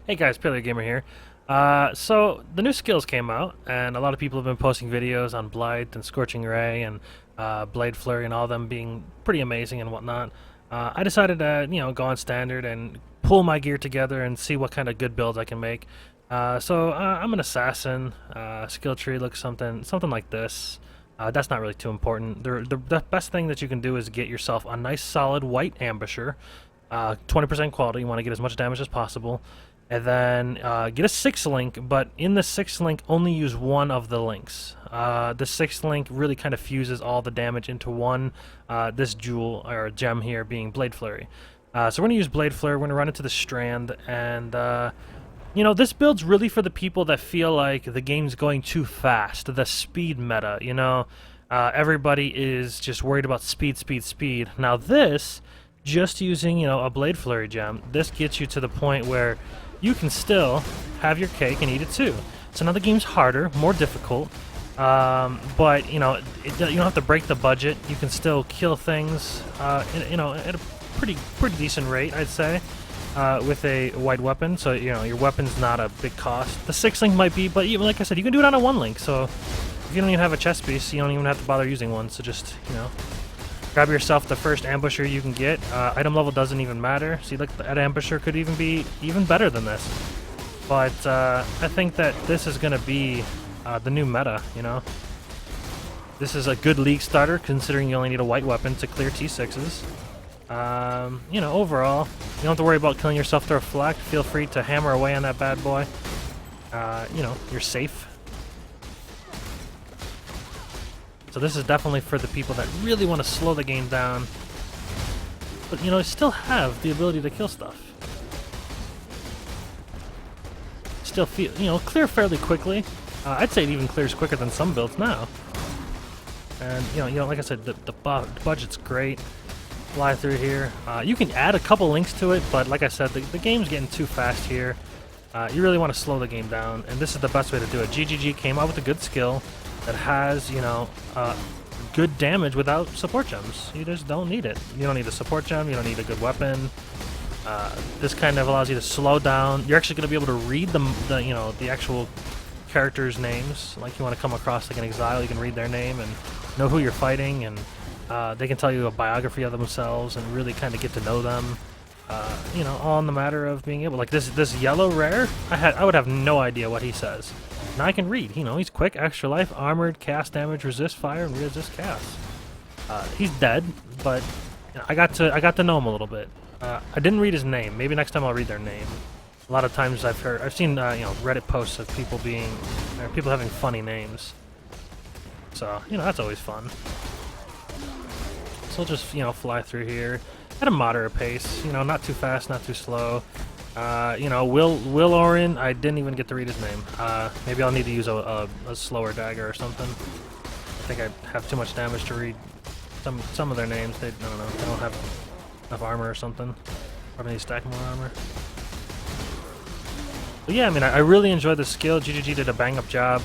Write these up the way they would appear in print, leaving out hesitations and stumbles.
Hey guys, Paleo Gamer here. So the new skills came out, and a lot of people have been posting videos on Blight and Scorching Ray and Blade Flurry and all of them being pretty amazing and whatnot. I decided to, go on standard and pull my gear together and see what kind of good builds I can make. I'm an assassin. Skill tree looks something like this. That's not really too important. The best thing that you can do is get yourself a nice solid white ambusher. 20% quality. You want to get as much damage as possible. And then get a 6 link, but in the 6 link, only use one of the links. The 6 link really kind of fuses all the damage into one, this jewel, or gem here being Blade Flurry. So we're going to use Blade Flurry, we're going to run into the strand, and this build's really for the people that feel like the game's going too fast, the speed meta, everybody is just worried about speed, speed, speed. Now this, just using, a Blade Flurry gem, this gets you to the point where you can still have your cake and eat it too. So now the game's harder, more difficult, but you don't have to break the budget. You can still kill things, at a pretty decent rate, I'd say, with a white weapon. So your weapon's not a big cost. The 6 link might be, but even like I said, you can do it on a 1 link. So if you don't even have a chest piece, you don't even have to bother using one. So just grab yourself the first ambusher you can get. Item level doesn't even matter. See, look, that ambusher could even be even better than this. But I think that this is going to be the new meta, This is a good league starter, considering you only need a white weapon to clear T6s. Overall, you don't have to worry about killing yourself through a flak. Feel free to hammer away on that bad boy. You're safe. So this is definitely for the people that really want to slow the game down, but still have the ability to kill stuff. Still feel, clear fairly quickly. I'd say it even clears quicker than some builds now. And like I said, the budget's great. Fly through here. You can add a couple links to it, but like I said, the game's getting too fast here. You really want to slow the game down, and this is the best way to do it. GGG came out with a good skill that has, good damage without support gems. You just don't need it. You don't need a support gem, you don't need a good weapon. This kind of allows you to slow down. You're actually going to be able to read the actual characters' names. Like you want to come across like an exile, you can read their name and know who you're fighting, and they can tell you a biography of themselves and really kind of get to know them. All in the matter of being able, like this yellow rare, I would have no idea what he says. Now I can read. He's quick, extra life, armored, cast damage, resist fire, and resist cast. He's dead, but I got to know him a little bit. I didn't read his name. Maybe next time I'll read their name. A lot of times I've seen Reddit posts of people having funny names. So that's always fun. So we'll just fly through here at a moderate pace. Not too fast, not too slow. Will Orin, I didn't even get to read his name. Maybe I'll need to use a slower dagger or something. I think I have too much damage to read some of their names. I don't know, they don't have enough armor or something. Probably need to stack more armor. But yeah, I really enjoyed the skill. GGG did a bang-up job.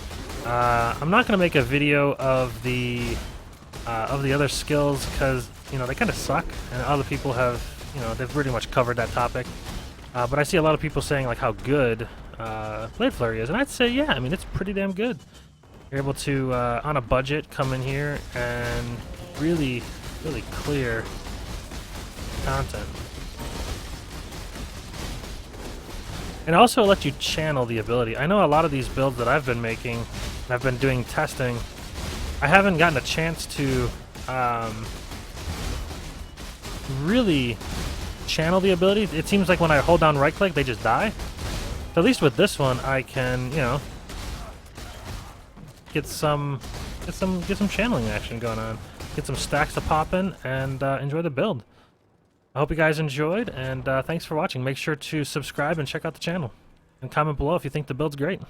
I'm not gonna make a video of the other skills because they kind of suck, and other people have they've pretty much covered that topic. But I see a lot of people saying like how good Blade Flurry is, and I'd say yeah, it's pretty damn good. You're able to on a budget come in here and really clear content, and also let you channel the ability. I know a lot of these builds that I've been making, and I've been doing testing, I haven't gotten a chance to really channel the ability. It seems like when I hold down right click they just die. So at least with this one I can get some channeling action going on, get some stacks to popping, and enjoy the build. I hope you guys enjoyed, and thanks for watching. Make sure to subscribe and check out the channel, and comment below if you think the build's great.